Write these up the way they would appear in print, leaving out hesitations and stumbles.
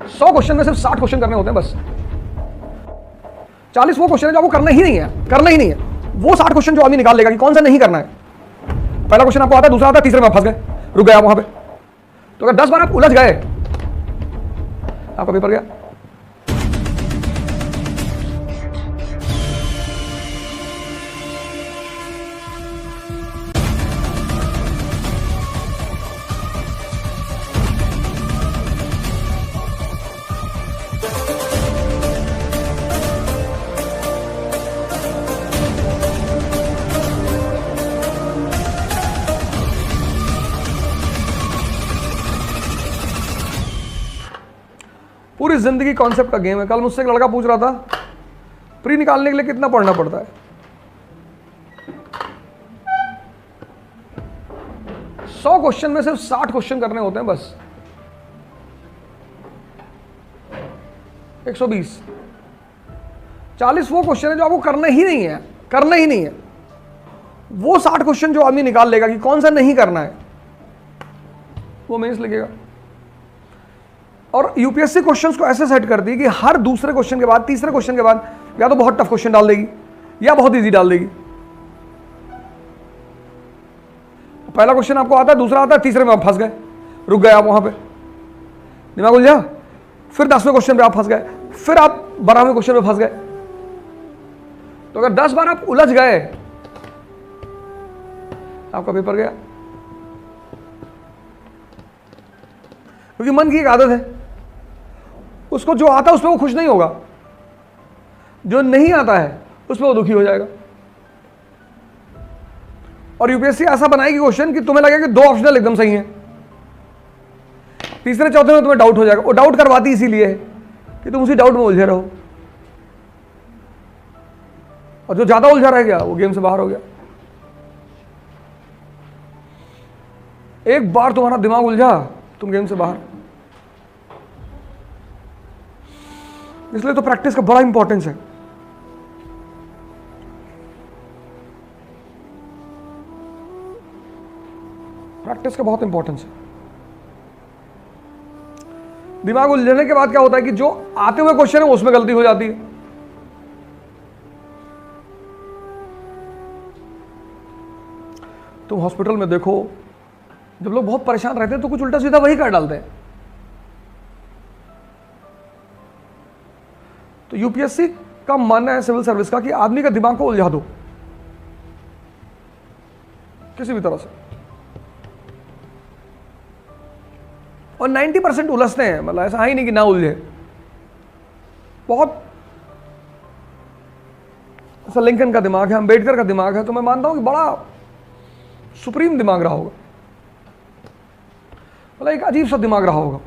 100 question में सिर्फ 60 question करने होते हैं बस। 40 वो क्वेश्चन है जो आपको करना ही नहीं है। वो 60 क्वेश्चन जो आदमी निकाल लेगा कि कौन सा नहीं करना है। पहला क्वेश्चन आपको आता है, दूसरा आता है, तीसरे में आप फंस गए, रुक गए आप वहां पे। तो अगर 10 बार आप उलझ गए, आपका पेपर गया। पूरी जिंदगी कॉन्सेप्ट का गेम है। कल मुझसे एक लड़का पूछ रहा था प्री निकालने के लिए कितना पढ़ना पड़ता है। 100 क्वेश्चन में सिर्फ 60 क्वेश्चन करने होते हैं बस। 120। 40 वो क्वेश्चन है जो आपको करना ही नहीं है। वो 60 क्वेश्चन जो आदमी निकाल लेगा कि कौन सा नहीं करना है, वो मेंस लिखेगा। और यूपीएससी क्वेश्चंस को ऐसे सेट करती है कि हर दूसरे क्वेश्चन के बाद, तीसरे क्वेश्चन के बाद या तो बहुत टफ क्वेश्चन डाल देगी या बहुत इजी डाल देगी। पहला क्वेश्चन आपको आता है, दूसरा आता है, तीसरे में आप फंस गए, रुक गए आप वहां पे, दिमाग उलझा। फिर 10वें क्वेश्चन पे आप फंस गए, फिर आप 12वें क्वेश्चन पे फंस गए। तो अगर 10 बार आप उलझ गए, आपका पेपर गया। क्योंकि मन की एक आदत है, उसको जो आता है उस पर वो खुश नहीं होगा, जो नहीं आता है उस पर वो दुखी हो जाएगा। और यूपीएससी ऐसा बनाएगी क्वेश्चन कि तुम्हें लगेगा कि 2 ऑप्शनल एकदम सही हैं, तीसरे चौथे में तुम्हें डाउट हो जाएगा। वो डाउट करवाती इसीलिए है कि तुम उसी डाउट में उलझे रहो, और जो ज्यादा उलझा रह गया वो गेम से बाहर हो गया। एक बार तुम्हारा दिमाग उलझा, तुम गेम से बाहर। इसलिए तो प्रैक्टिस का बड़ा इंपॉर्टेंस है। प्रैक्टिस का बहुत इंपॉर्टेंस है। दिमाग उलझने के बाद क्या होता है कि जो आते हुए क्वेश्चन है उसमें गलती हो जाती है। तुम हॉस्पिटल में देखो, जब लोग बहुत परेशान रहते हैं तो कुछ उल्टा सीधा वही कर डालते हैं। तो यूपीएससी का मानना है, सिविल सर्विस का, कि आदमी का दिमाग को उलझा दो किसी भी तरह से। और 90% उलझते हैं, मतलब ऐसा ही नहीं कि ना उलझे। बहुत ऐसा लिंकन का दिमाग है, अंबेडकर का दिमाग है, तो मैं मानता हूं कि बड़ा सुप्रीम दिमाग रहा होगा, मतलब एक अजीब सा दिमाग रहा होगा।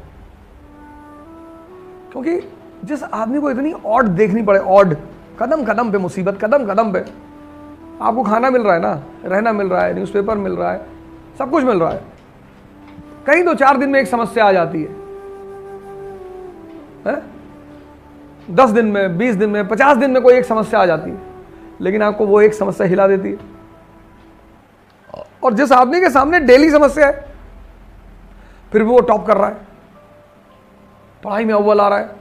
क्योंकि जिस आदमी को इतनी ऑड देखनी पड़े, ऑड, कदम कदम पे मुसीबत, कदम कदम पे आपको खाना मिल रहा है ना, रहना मिल रहा है, न्यूज़पेपर मिल रहा है, सब कुछ मिल रहा है, कहीं 2-4 दिन में एक समस्या आ जाती है? 10 दिन में, 20 दिन में, 50 दिन में कोई एक समस्या आ जाती है, लेकिन आपको वो एक समस्या हिला देती है। और जिस आदमी के सामने डेली समस्या है, फिर भी वो टॉप कर रहा है, पढ़ाई में अव्वल आ रहा है।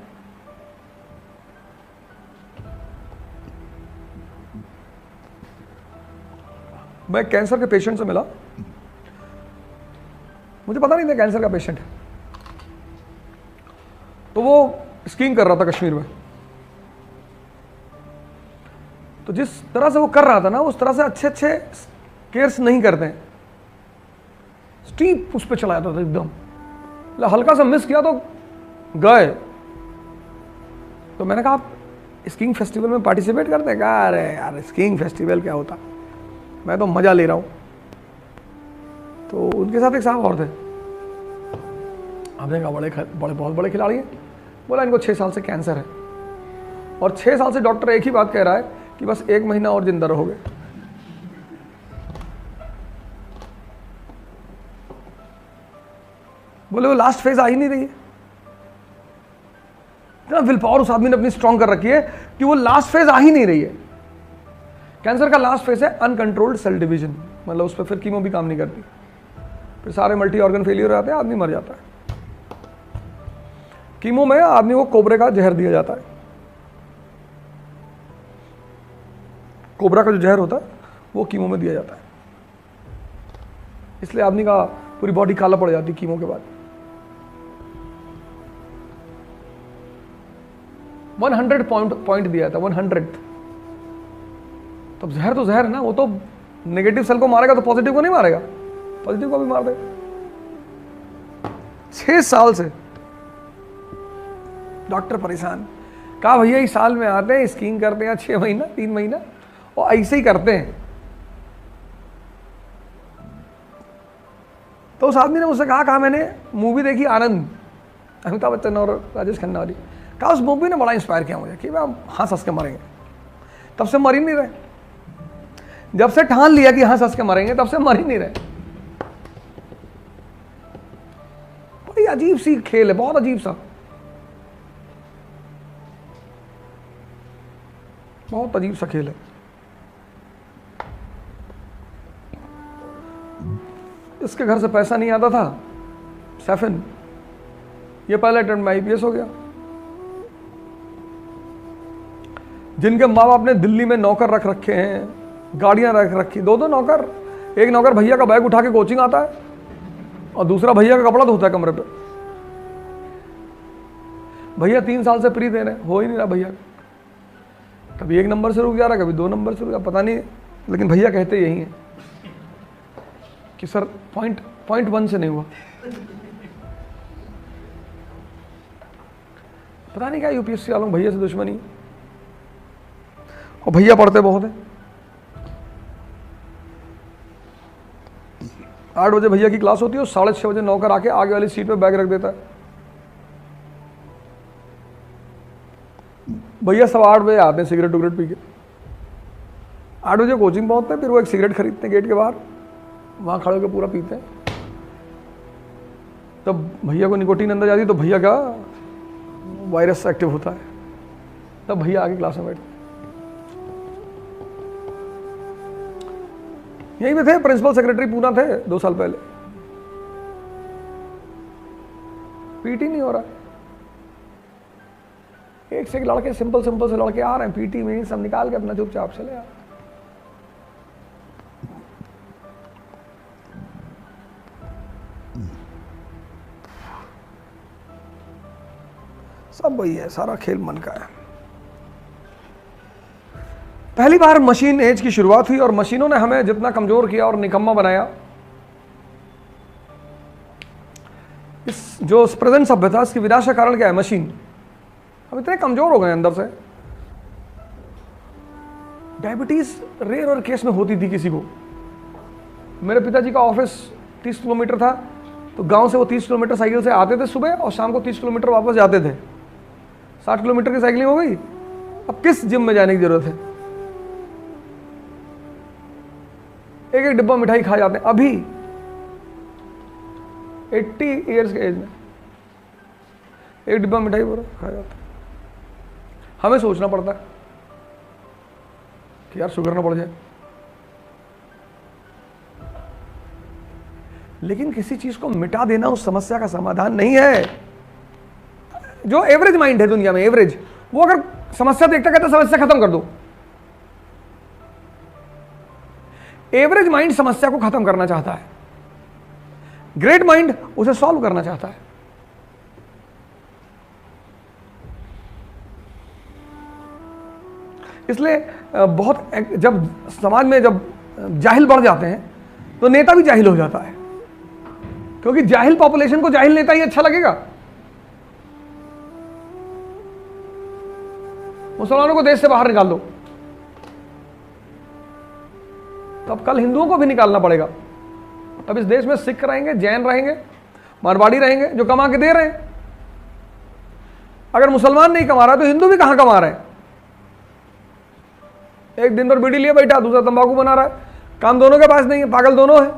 मैं कैंसर के पेशेंट से मिला, मुझे पता नहीं था कैंसर का पेशेंट है। तो वो स्कीइंग कर रहा था कश्मीर में। तो जिस तरह से वो कर रहा था ना, उस तरह से अच्छे केयर्स नहीं करते हैं। स्टीप उस पर चला जाता था एकदम, हल्का सा मिस किया तो गए। तो मैंने कहा आप स्कीइंग फेस्टिवल में पार्टिसिपेट करते हैं? कहा अरे यार स्कीइंग फेस्टिवल क्या होता, मैं तो मजा ले रहा हूं। तो उनके साथ एक साहब और थे, हमने कहा बहुत बड़े खिलाड़ी हैं। बोला इनको 6 साल से कैंसर है, और 6 साल से डॉक्टर एक ही बात कह रहा है कि बस 1 महीना और जिंदा रहोगे। बोले वो लास्ट फेज आ ही नहीं रही है। इतना विल पावर उस आदमी ने अपनी स्ट्रॉन्ग कर रखी है कि वो लास्ट फेज आ ही नहीं रही है। कैंसर का लास्ट फेज है अनकंट्रोल्ड सेल डिवीजन, मतलब उस पर फिर कीमो भी काम नहीं करती, फिर सारे मल्टी ऑर्गन फेलियर हो जाते हैं, आदमी मर जाता है। कीमो में आदमी को कोबरे का जहर दिया जाता है। कोबरा का जो जहर होता है वो कीमो में दिया जाता है, इसलिए आदमी का पूरी बॉडी काला पड़ जाती है कीमो के बाद। 100 पॉइंट दिया था, 100। तब जहर तो जहर है ना, वो तो नेगेटिव सेल को मारेगा तो पॉजिटिव को नहीं मारेगा, पॉजिटिव को भी मार देगा। 6 साल से डॉक्टर परेशान, कहा भैया इस साल में आते हैं, स्कीइंग करते हैं 6 महीना 3 महीना और ऐसे ही करते हैं। तो उस आदमी ने मुझसे कहा मैंने मूवी देखी आनंद, अमिताभ बच्चन और राजेश खन्ना वाली, कहा उस मूवी ने बड़ा इंस्पायर किया मुझे कि भाई हम हंस हंस के मरेंगे। तब से मर ही नहीं रहे, जब से ठान लिया कि हंस हंस के मरेंगे तब से मर ही नहीं रहे। बड़ी अजीब सी खेल है, बहुत अजीब सा, बहुत अजीब सा खेल है। इसके घर से पैसा नहीं आता था, सैफिन, ये पहले अटेम्प्ट में IPS हो गया। जिनके माँ बाप ने दिल्ली में नौकर रख रखे हैं, गाड़ियां रख रखी, 2 नौकर, एक नौकर भैया का बैग उठा के कोचिंग आता है और दूसरा भैया का कपड़ा धोता है कमरे पे। भैया 3 साल से फ्री दे रहे, हो ही नहीं रहा भैया, कभी 1 नंबर से रुक जा रहा, कभी 2 नंबर से रुक जा, पता नहीं, लेकिन भैया कहते यही है कि सर पॉइंट 1 से नहीं हुआ। पता नहीं क्या UPSC वालों भैया से दुश्मनी, और भैया पढ़ते बहुत है। 8 बजे भैया की क्लास होती है और 6:30 बजे नौकर आके आगे वाली सीट पे बैग रख देता है। भैया 8:15 बजे आते हैं सिगरेट उगरेट पी के, 8 बजे कोचिंग पहुंचते हैं, फिर वो एक सिगरेट खरीदते हैं गेट के बाहर, वहां खड़े होकर पूरा पीते हैं। तब भैया को निकोटीन अंदर जाती है तो भैया का वायरस एक्टिव होता है, तब भैया आगे क्लास में बैठते। यहीं पे थे, प्रिंसिपल सेक्रेटरी पूना थे 2 साल पहले। पीटी नहीं हो रहा, एक से एक लड़के सिंपल से लड़के आ रहे हैं, पीटी में सब निकाल के अपना चुपचाप चले आ। सब वही है, सारा खेल मन का है। पहली बार मशीन एज की शुरुआत हुई और मशीनों ने हमें जितना कमजोर किया और निकम्मा बनाया, इस जो प्रेजेंट सभ्यता, इसकी विनाश का कारण क्या है? मशीन। हम इतने कमजोर हो गए अंदर से। डायबिटीज रेयर और केस में होती थी किसी को। मेरे पिताजी का ऑफिस 30 किलोमीटर था, तो गांव से वो 30 किलोमीटर साइकिल से आते थे सुबह और शाम को 30 किलोमीटर वापस जाते थे। 60 किलोमीटर की साइकिलिंग हो गई। अब किस जिम में जाने की जरूरत है? एक एक डिब्बा मिठाई खा जाते हैं अभी 80 ईयर्स के एज में, एक डिब्बा मिठाई पूरा खा जाते हैं। हमें सोचना पड़ता है कि यार शुगर ना बढ़ जाए, लेकिन किसी चीज को मिटा देना उस समस्या का समाधान नहीं है। जो एवरेज माइंड है दुनिया में, एवरेज, वो अगर समस्या देखता कहता समस्या खत्म कर दो। एवरेज माइंड समस्या को खत्म करना चाहता है, ग्रेट माइंड उसे सॉल्व करना चाहता है। इसलिए बहुत, जब समाज में जब जाहिल बढ़ जाते हैं तो नेता भी जाहिल हो जाता है, क्योंकि जाहिल पॉपुलेशन को जाहिल नेता ही अच्छा लगेगा। मुसलमानों को देश से बाहर निकाल दो, तब कल हिंदुओं को भी निकालना पड़ेगा। अब इस देश में सिख रहेंगे, जैन रहेंगे, मारवाड़ी रहेंगे जो कमा के दे रहे हैं। अगर मुसलमान नहीं कमा रहा तो हिंदू भी कहां कमा रहे हैं? एक दिन भर बीड़ी लिए बैठा, दूसरा तंबाकू बना रहा है। काम दोनों के पास नहीं है, पागल दोनों है।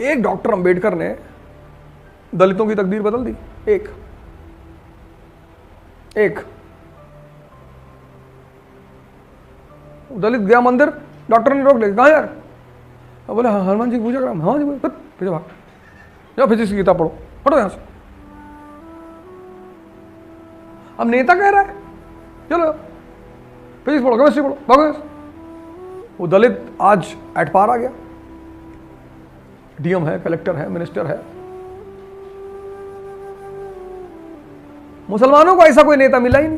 एक डॉक्टर अंबेडकर ने दलितों की तकदीर बदल दी। एक दलित गया मंदिर, डॉक्टर ने रोक लिया, कहा यार? बोले हाँ, हनुमान जी की पूजा करा। हाँ जी, पीछे भाग जाओ, फिजिक्स की किताब पढ़ो। हटो यहां से। अब नेता कह रहा है चलो फिजिक्स पढ़ो, केमिस्ट्री पढ़ो, भागो। वो दलित आज एट पार आ गया, डीएम है, कलेक्टर है, मिनिस्टर है। मुसलमानों को ऐसा कोई नेता मिला ही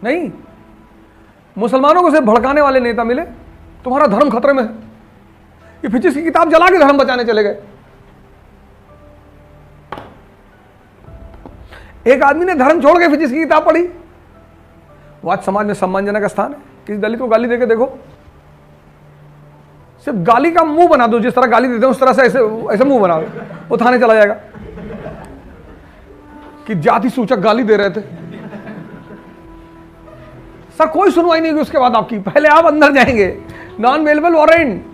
नहीं। मुसलमानों को सिर्फ भड़काने वाले नेता मिले। तुम्हारा धर्म खतरे में है, ये फिजिक्स की किताब जला के धर्म बचाने चले गए। एक आदमी ने धर्म छोड़ के फिजिक्स की किताब पढ़ी। वो आज समाज में सम्मानजनक स्थान है। किसी दलित को गाली देके देखो, सिर्फ गाली का मुंह बना दो, जिस तरह गाली देते हैं उस तरह से ऐसे मुंह बना दो, वो थाने चला जाएगा कि जाति सूचक गाली दे रहे थे। सर कोई सुनवाई नहीं होगी उसके बाद आपकी, पहले आप अंदर जाएंगे। नॉन बेलेबल वारंट,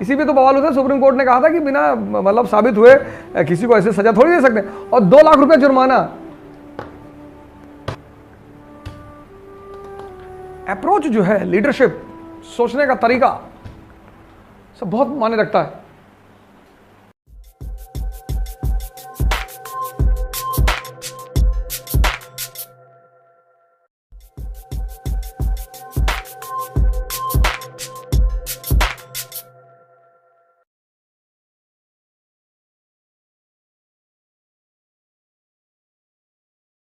इसी पे तो बवाल होता है। सुप्रीम कोर्ट ने कहा था कि बिना मतलब साबित हुए किसी को ऐसे सजा थोड़ी दे सकते, और 2 लाख रुपए जुर्माना। अप्रोच जो है, लीडरशिप, सोचने का तरीका सब बहुत मायने रखता है।